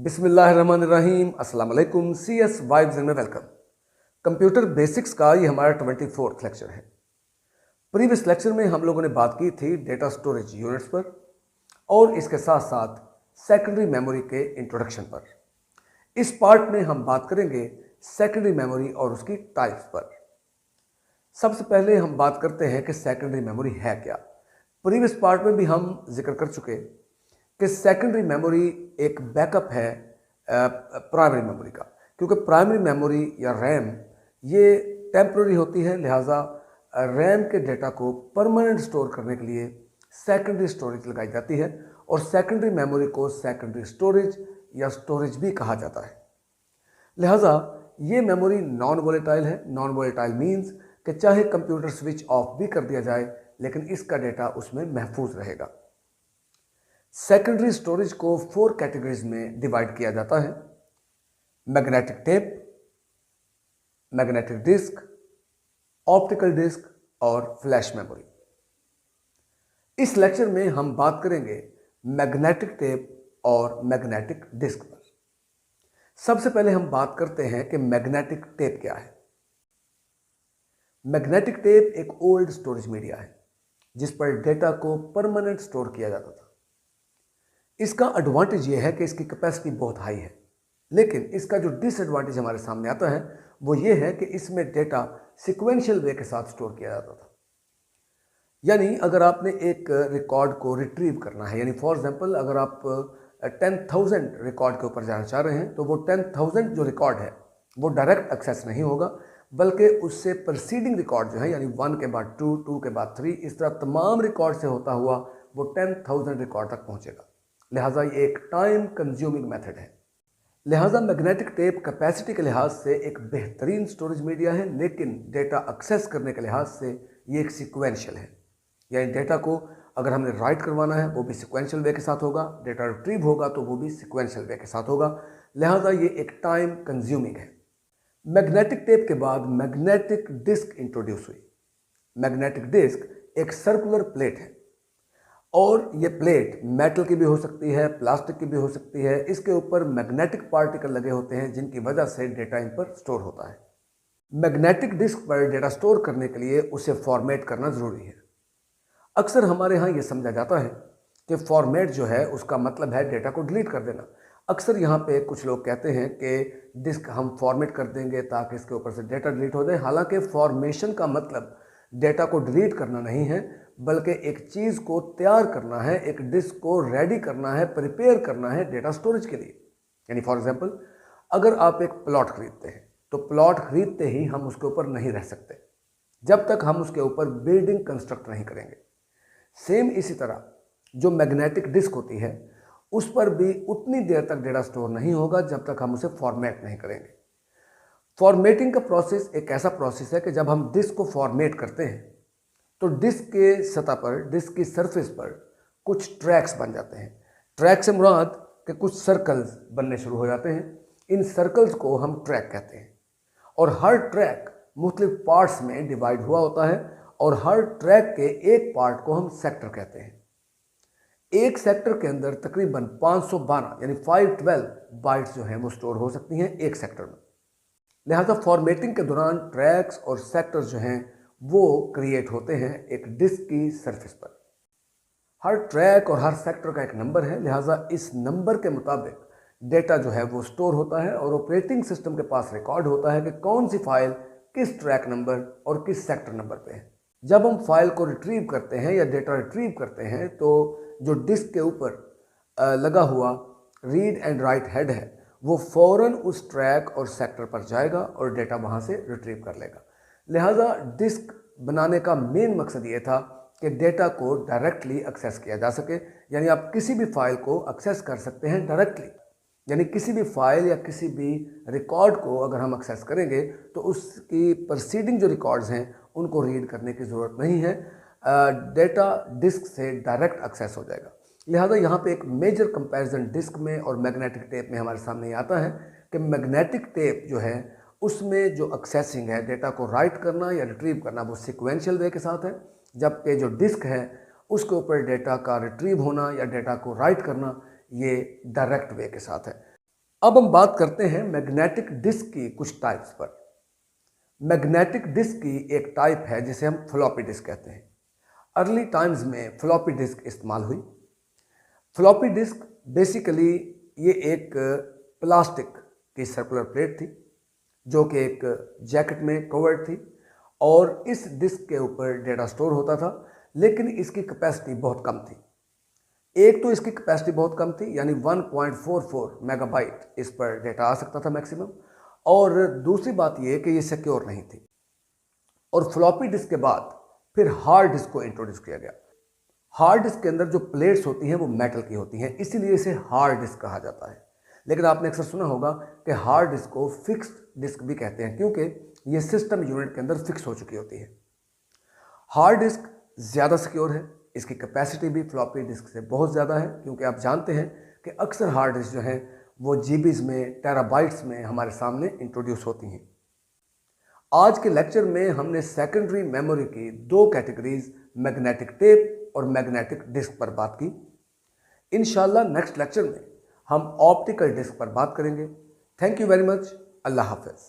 बिस्मिल्लाहिर्रहमानिर्रहीम अस्सलाम वालेकुम। CS वाइब्स में वेलकम। कंप्यूटर बेसिक्स का ये हमारा 24th लेक्चर है। प्रीवियस लेक्चर में हम लोगों ने बात की थी डेटा स्टोरेज यूनिट्स पर और इसके साथ साथ सेकेंडरी मेमोरी के इंट्रोडक्शन पर। इस पार्ट में हम बात करेंगे सेकेंडरी मेमोरी और उसकी टाइप्स पर। सबसे पहले हम बात करते हैं कि सेकेंडरी मेमोरी है क्या। प्रीवियस पार्ट में भी हम जिक्र कर चुके कि सेकेंडरी मेमोरी एक बैकअप है प्राइमरी मेमोरी का, क्योंकि प्राइमरी मेमोरी या रैम ये टेम्पररी होती है, लिहाजा रैम के डेटा को परमानेंट स्टोर करने के लिए सेकेंडरी स्टोरेज लगाई जाती है और सेकेंडरी मेमोरी को सेकेंडरी स्टोरेज या स्टोरेज भी कहा जाता है। लिहाजा ये मेमोरी नॉन वोलेटाइल है। नॉन वोलेटाइल मीन्स कि चाहे कंप्यूटर स्विच ऑफ भी कर दिया जाए लेकिन इसका डेटा उसमें महफूज रहेगा। सेकेंडरी स्टोरेज को 4 कैटेगरीज में डिवाइड किया जाता है: magnetic tape, magnetic disk, optical disk और फ्लैश मेमोरी। इस लेक्चर में हम बात करेंगे मैग्नेटिक टेप और मैग्नेटिक डिस्क पर। सबसे पहले हम बात करते हैं कि मैग्नेटिक टेप क्या है। मैग्नेटिक टेप एक ओल्ड स्टोरेज मीडिया है जिस पर डेटा को परमानेंट स्टोर किया जाता था। इसका एडवांटेज यह है कि इसकी कैपेसिटी बहुत हाई है, लेकिन इसका जो डिसएडवांटेज हमारे सामने आता है वो ये है कि इसमें डेटा सिक्वेंशियल वे के साथ स्टोर किया जाता था। यानी अगर आपने एक रिकॉर्ड को रिट्रीव करना है, यानी फॉर एग्जांपल अगर आप 10,000 रिकॉर्ड के ऊपर जाना चाह रहे हैं तो वो 10,000 जो रिकॉर्ड है वो डायरेक्ट एक्सेस नहीं होगा, बल्कि उससे प्रीसीडिंग रिकॉर्ड जो है यानी 1 के बाद 2, 2 के बाद 3, इस तरह तमाम रिकॉर्ड से होता हुआ वो 10,000 रिकॉर्ड तक पहुंचेगा। लिहाजा ये एक टाइम कंज्यूमिंग मेथड है। लिहाजा मैग्नेटिक टेप कैपेसिटी के लिहाज से एक बेहतरीन स्टोरेज मीडिया है, लेकिन डेटा एक्सेस करने के लिहाज से ये एक सिक्वेंशियल है। यानी डेटा को अगर हमने राइट करवाना है वो भी सिक्वेंशियल वे के साथ होगा, डेटा रिट्रीव होगा तो वो भी सिक्वेंशियल वे के साथ होगा। लिहाजा ये एक टाइम कंज्यूमिंग है। मैग्नेटिक टेप के बाद मैग्नेटिक डिस्क इंट्रोड्यूस हुई। मैग्नेटिक डिस्क एक सर्कुलर प्लेट है और ये प्लेट मेटल की भी हो सकती है, प्लास्टिक की भी हो सकती है। इसके ऊपर मैग्नेटिक पार्टिकल लगे होते हैं जिनकी वजह से डेटा इन पर स्टोर होता है। मैग्नेटिक डिस्क पर डेटा स्टोर करने के लिए उसे फॉर्मेट करना ज़रूरी है। अक्सर हमारे यहाँ ये समझा जाता है कि फॉर्मेट जो है उसका मतलब है डेटा को डिलीट कर देना। अक्सर यहाँ पे कुछ लोग कहते हैं कि डिस्क हम फॉर्मेट कर देंगे ताकि इसके ऊपर से डेटा डिलीट हो जाए। हालांकि फॉर्मेशन का मतलब डेटा को डिलीट करना नहीं है, बल्कि एक चीज़ को तैयार करना है, एक डिस्क को रेडी करना है, प्रिपेयर करना है डेटा स्टोरेज के लिए। यानी फॉर एग्जांपल अगर आप एक प्लॉट खरीदते हैं तो प्लॉट खरीदते ही हम उसके ऊपर नहीं रह सकते जब तक हम उसके ऊपर बिल्डिंग कंस्ट्रक्ट नहीं करेंगे। सेम इसी तरह जो मैग्नेटिक डिस्क होती है उस पर भी उतनी देर तक डेटा स्टोर नहीं होगा जब तक हम उसे फॉर्मेट नहीं करेंगे। फॉर्मेटिंग का प्रोसेस एक ऐसा प्रोसेस है कि जब हम डिस्क को फॉर्मेट करते हैं तो डिस्क के सतह पर, डिस्क की सरफेस पर कुछ ट्रैक्स बन जाते हैं। ट्रैक से मुराद के कुछ सर्कल्स बनने शुरू हो जाते हैं। इन सर्कल्स को हम ट्रैक कहते हैं और हर ट्रैक मुख्तलिफ पार्ट्स में डिवाइड हुआ होता है और हर ट्रैक के एक पार्ट को हम सेक्टर कहते हैं। एक सेक्टर के अंदर तकरीबन 512 यानी 512 बाइट्स जो हैं वो स्टोर हो सकती हैं एक सेक्टर में। लिहाजा फॉर्मेटिंग के दौरान ट्रैक्स और सेक्टर्स जो हैं वो क्रिएट होते हैं एक डिस्क की सरफेस पर। हर ट्रैक और हर सेक्टर का एक नंबर है, लिहाजा इस नंबर के मुताबिक डेटा जो है वो स्टोर होता है और ऑपरेटिंग सिस्टम के पास रिकॉर्ड होता है कि कौन सी फाइल किस ट्रैक नंबर और किस सेक्टर नंबर पे है। जब हम फाइल को रिट्रीव करते हैं या डेटा रिट्रीव करते हैं तो जो डिस्क के ऊपर लगा हुआ रीड एंड राइट हेड है वो फ़ौरन उस ट्रैक और सेक्टर पर जाएगा और डेटा वहाँ से रिट्रीव कर लेगा। लिहाजा डिस्क बनाने का मेन मकसद ये था कि डेटा को डायरेक्टली एक्सेस किया जा सके। यानी आप किसी भी फाइल को एक्सेस कर सकते हैं डायरेक्टली। यानी किसी भी फाइल या किसी भी रिकॉर्ड को अगर हम एक्सेस करेंगे तो उसकी प्रीसीडिंग जो रिकॉर्ड्स हैं उनको रीड करने की ज़रूरत नहीं है, डेटा डिस्क से डायरेक्ट एक्सेस हो जाएगा। लिहाजा यहाँ पे एक मेजर कंपैरिजन डिस्क में और मैग्नेटिक टेप में हमारे सामने आता है कि मैग्नेटिक टेप जो है उसमें जो एक्सेसिंग है, डेटा को राइट करना या रिट्रीव करना, वो सिक्वेंशियल वे के साथ है, जबकि जो डिस्क है उसके ऊपर डेटा का रिट्रीव होना या डेटा को राइट करना ये डायरेक्ट वे के साथ है। अब हम बात करते हैं मैग्नेटिक डिस्क की कुछ टाइप्स पर। मैग्नेटिक डिस्क की एक टाइप है जिसे हम फ्लॉपी डिस्क कहते हैं। अर्ली टाइम्स में फ्लॉपी डिस्क इस्तेमाल हुई। फ्लॉपी डिस्क बेसिकली ये एक प्लास्टिक की सर्कुलर प्लेट थी जो कि एक जैकेट में कवर्ड थी और इस डिस्क के ऊपर डेटा स्टोर होता था, लेकिन इसकी कैपेसिटी बहुत कम थी। एक तो इसकी कैपेसिटी बहुत कम थी, यानी 1.44 मेगाबाइट इस पर डेटा आ सकता था मैक्सिमम, और दूसरी बात यह कि ये सिक्योर नहीं थी। और फ्लॉपी डिस्क के बाद फिर हार्ड डिस्क को इंट्रोड्यूस किया गया। हार्ड डिस्क के अंदर जो प्लेट्स होती हैं वो मेटल की होती हैं, इसीलिए इसे हार्ड डिस्क कहा जाता है। लेकिन आपने अक्सर सुना होगा कि हार्ड डिस्क को फिक्स्ड डिस्क भी कहते हैं, क्योंकि ये सिस्टम यूनिट के अंदर फिक्स हो चुकी होती है। हार्ड डिस्क ज़्यादा सिक्योर है, इसकी कैपेसिटी भी फ्लॉपी डिस्क से बहुत ज़्यादा है, क्योंकि आप जानते हैं कि अक्सर हार्ड डिस्क जो हैं वो जीबीज में, टेराबाइट्स में हमारे सामने इंट्रोड्यूस होती हैं। आज के लेक्चर में हमने सेकेंडरी मेमोरी की दो कैटेगरीज, मैग्नेटिक टेप और मैग्नेटिक डिस्क पर बात की। इंशाल्लाह नेक्स्ट लेक्चर में हम ऑप्टिकल डिस्क पर बात करेंगे। Thank you very much. अल्लाह हाफिज़।